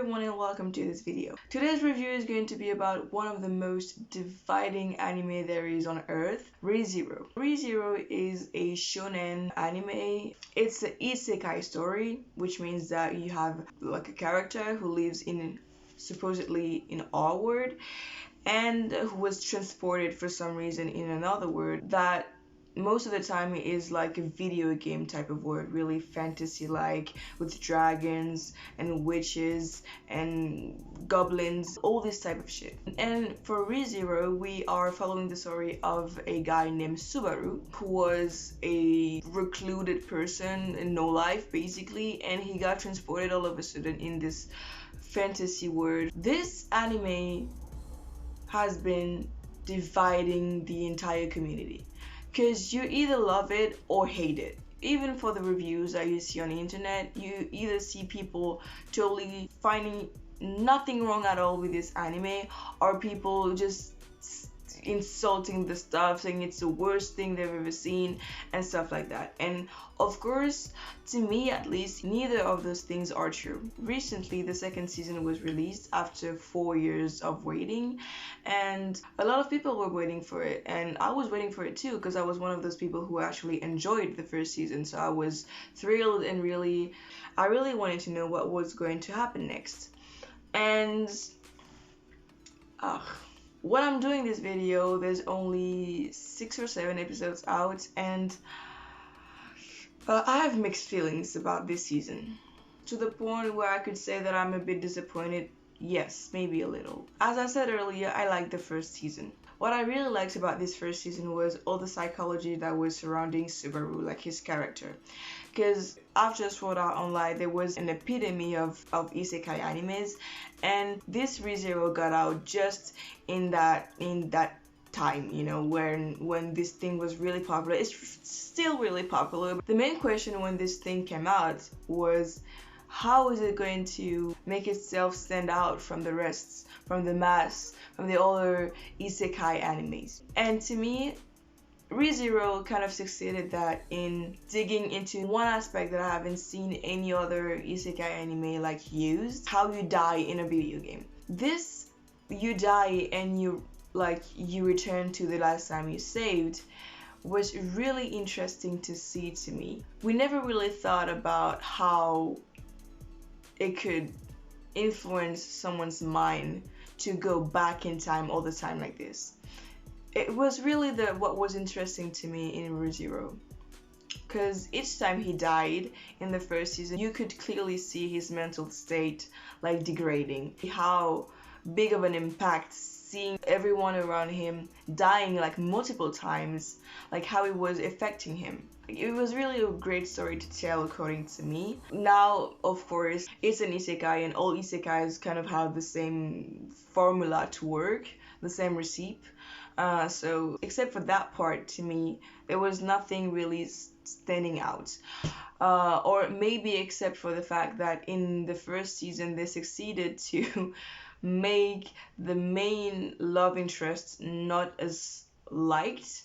everyone and welcome to this video. Today's review is going to be about one of the most dividing anime there is on earth, Re:Zero. Re:Zero is a shonen anime. It's an isekai story, which means that you have like a character who lives in supposedly in our world and who was transported for some reason in another world that most of the time it is like a video game type of world, really fantasy like, with dragons and witches and goblins, all this type of shit. And for Re:Zero, we are following the story of a guy named Subaru, who was a recluded person in no life basically, and he got transported all of a sudden in this fantasy world. This anime has been dividing the entire community, because you either love it or hate it. Even for the reviews that you see on the internet, you either see people totally finding nothing wrong at all with this anime, or people just insulting the stuff, saying it's the worst thing they've ever seen and stuff like that. And of course, to me at least, neither of those things are true. Recently the second season was released after 4 years of waiting, and a lot of people were waiting for it, and I was waiting for it too, because I was one of those people who actually enjoyed the first season. So I was thrilled and I really wanted to know what was going to happen next. And when I'm doing this video, there's only 6 or 7 episodes out, and I have mixed feelings about this season, to the point where I could say that I'm a bit disappointed. Yes, maybe a little. As I said earlier, I liked the first season. What I really liked about this first season was all the psychology that was surrounding Subaru, like his character. Because after Sword Art Online, there was an epidemic of isekai animes, and this Re:Zero got out just in that time, you know, when this thing was really popular. It's still really popular. The main question when this thing came out was, how is it going to make itself stand out from the rest, from the mass, from the other isekai animes? And to me, Re:Zero kind of succeeded that in digging into one aspect that I haven't seen any other isekai anime like used: how you die in a video game. This, you die and you return to the last time you saved, was really interesting to see to me. We never really thought about how it could influence someone's mind to go back in time all the time like this. It was really what was interesting to me in Re:Zero, because each time he died in the first season, you could clearly see his mental state like degrading, how big of an impact seeing everyone around him dying like multiple times, like how it was affecting him. It was really a great story to tell, according to me. Now, of course, it's an isekai, and all isekais kind of have the same formula to work, the same recipe. So except for that part, to me, there was nothing really standing out. Or maybe except for the fact that in the first season they succeeded to make the main love interest not as liked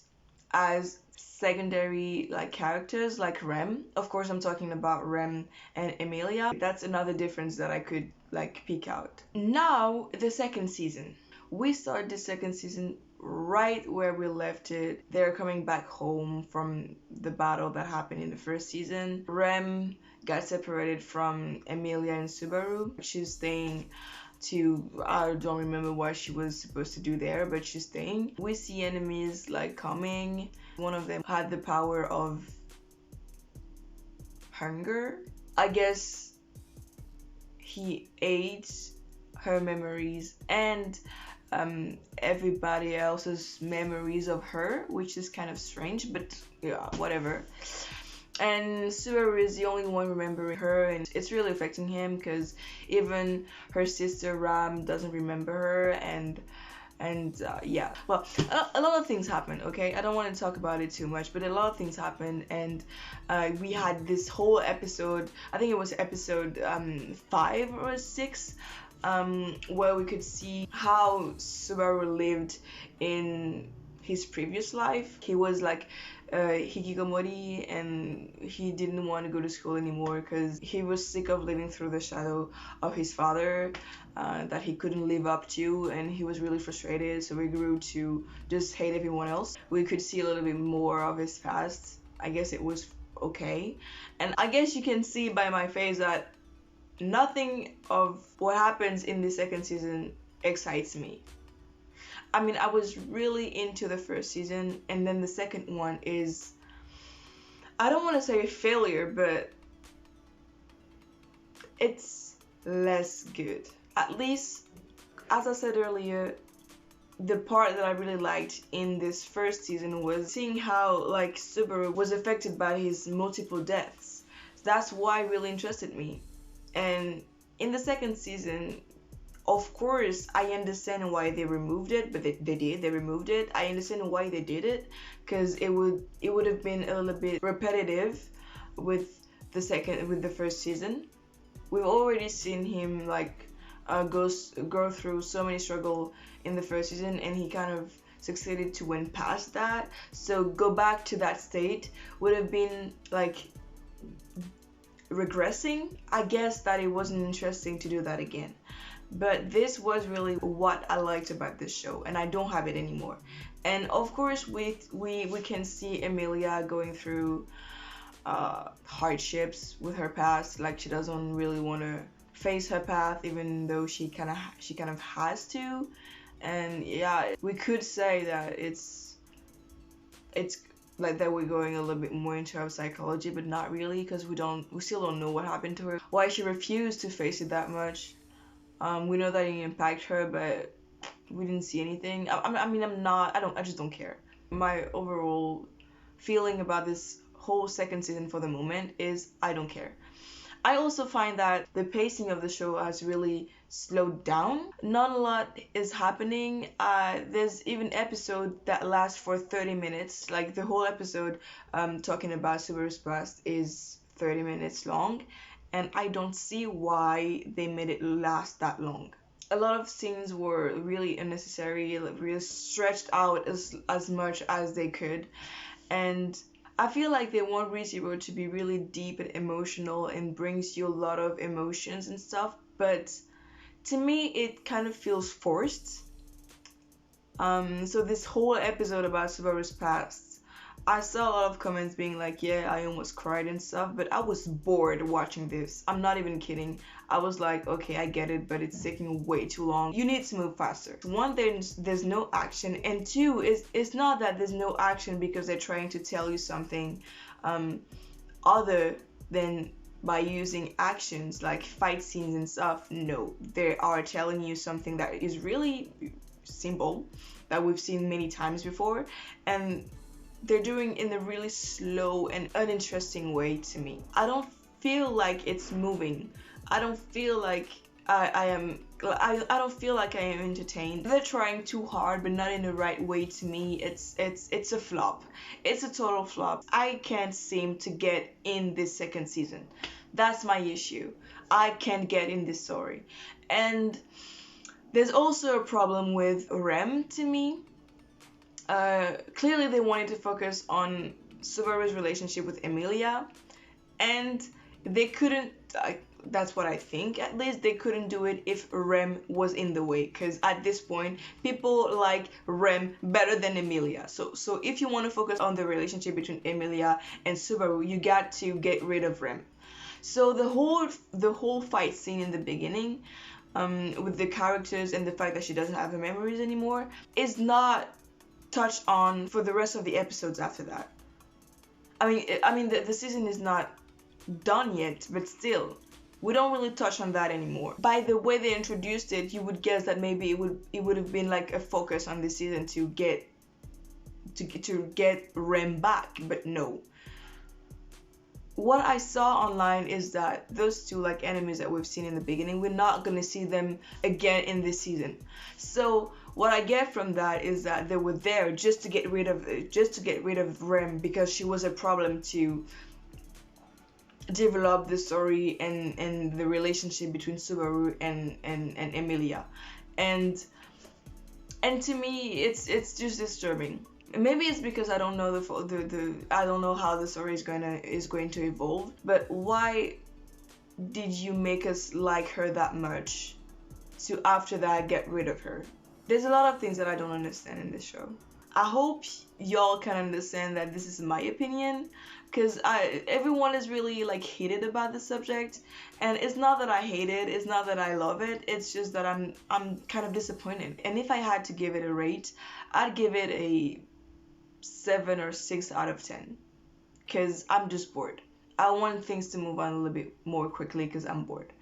as secondary like characters like Rem. Of course, I'm talking about Rem and Emilia. That's another difference that I could like pick out. Now, the second season. We start the second season right where we left it. They're coming back home from the battle that happened in the first season. Rem got separated from Emilia and Subaru. She's staying to, I don't remember what she was supposed to do there, but she's staying. We see enemies like coming. One of them had the power of hunger. I guess he ate her memories and everybody else's memories of her, which is kind of strange, but yeah, whatever. And Subaru is the only one remembering her, and it's really affecting him, because even her sister Ram doesn't remember her, and yeah, well, a lot of things happened, okay? I don't want to talk about it too much, but a lot of things happened, and we had this whole episode, I think it was episode 5 or 6, where we could see how Subaru lived in his previous life. He was like hikikomori, and he didn't want to go to school anymore because he was sick of living through the shadow of his father that he couldn't live up to, and he was really frustrated, so he grew to just hate everyone else. We could see a little bit more of his past. I guess it was okay, and I guess you can see by my face that nothing of what happens in the second season excites me. I mean, I was really into the first season, and then the second one is, I don't want to say a failure, but it's less good. At least, as I said earlier, the part that I really liked in this first season was seeing how like Subaru was affected by his multiple deaths. That's why it really interested me. And in the second season, of course, I understand why they removed it, but they removed it. I understand why they did it, because it would have been a little bit repetitive with the first season. We've already seen him like go through so many struggle in the first season, and he kind of succeeded to win past that. So go back to that state would have been like regressing. I guess that it wasn't interesting to do that again. But this was really what I liked about this show, and I don't have it anymore. And of course, we can see Emilia going through hardships with her past. Like, she doesn't really want to face her path, even though she kind of has to. And yeah, we could say that it's like that we're going a little bit more into her psychology, but not really, because we still don't know what happened to her, why she refused to face it that much. We know that it impacted her, but we didn't see anything. I just don't care. My overall feeling about this whole second season for the moment is I don't care. I also find that the pacing of the show has really slowed down. Not a lot is happening. There's even episode that lasts for 30 minutes. Like, the whole episode talking about Subaru's past is 30 minutes long. And I don't see why they made it last that long. A lot of scenes were really unnecessary, like really stretched out as much as they could. And I feel like they want ReZero to be really deep and emotional and brings you a lot of emotions and stuff. But to me, it kind of feels forced. So this whole episode about Subaru's past, I saw a lot of comments being like, yeah, I almost cried and stuff, but I was bored watching this. I'm not even kidding. I was like, okay, I get it, but it's taking way too long. You need to move faster. One, there's no action, and two, it's not that there's no action because they're trying to tell you something other than by using actions like fight scenes and stuff. No, they are telling you something that is really simple, that we've seen many times before, and they're doing in a really slow and uninteresting way to me. I don't feel like it's moving. I don't feel like I don't feel like I am entertained. They're trying too hard, but not in the right way to me. It's a flop. It's a total flop. I can't seem to get in this second season. That's my issue. I can't get in this story. And there's also a problem with Rem to me. Clearly they wanted to focus on Subaru's relationship with Emilia, and they couldn't, that's what I think, at least they couldn't do it if Rem was in the way, because at this point people like Rem better than Emilia. So if you want to focus on the relationship between Emilia and Subaru, you got to get rid of Rem. So the whole fight scene in the beginning, with the characters and the fact that she doesn't have her memories anymore, is not touched on for the rest of the episodes after that. I mean the season is not done yet, but still, we don't really touch on that anymore. By the way they introduced it, you would guess that maybe it would have been like a focus on this season to get Rem back, but no. What I saw online is that those two like enemies that we've seen in the beginning, we're not gonna see them again in this season. So what I get from that is that they were there just to get rid of Rem, because she was a problem to develop the story and the relationship between Subaru and Emilia. And to me it's just disturbing. maybe it's because I don't know I don't know how the story is going to evolve. But why did you make us like her that much to after that get rid of her? There's a lot of things that I don't understand in this show. I hope y'all can understand that this is my opinion, because everyone is really like heated about the subject, and it's not that I hate it, it's not that I love it, it's just that I'm kind of disappointed. And if I had to give it a rate, I'd give it a 7 or 6 out of 10, because I'm just bored. I want things to move on a little bit more quickly because I'm bored.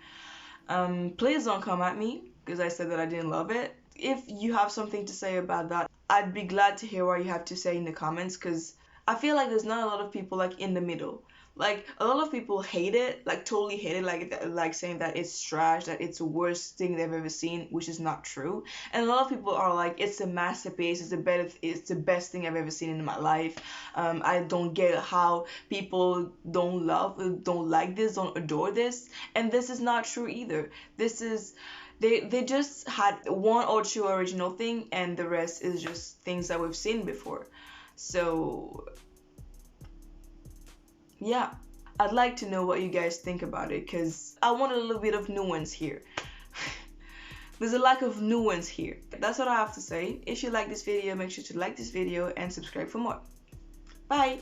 Please don't come at me because I said that I didn't love it. If you have something to say about that, I'd be glad to hear what you have to say in the comments, because I feel like there's not a lot of people like in the middle. Like, a lot of people hate it, like totally hate it, like saying that it's trash, that it's the worst thing they've ever seen, which is not true. And a lot of people are like, it's a masterpiece, it's the best thing I've ever seen in my life. I don't get how people don't like this, don't adore this. And this is not true either. This is they just had one or two original thing, and the rest is just things that we've seen before. So yeah, I'd like to know what you guys think about it, because I want a little bit of nuance here. There's a lack of nuance here. That's what I have to say. If you like this video, make sure to like this video and subscribe for more. Bye!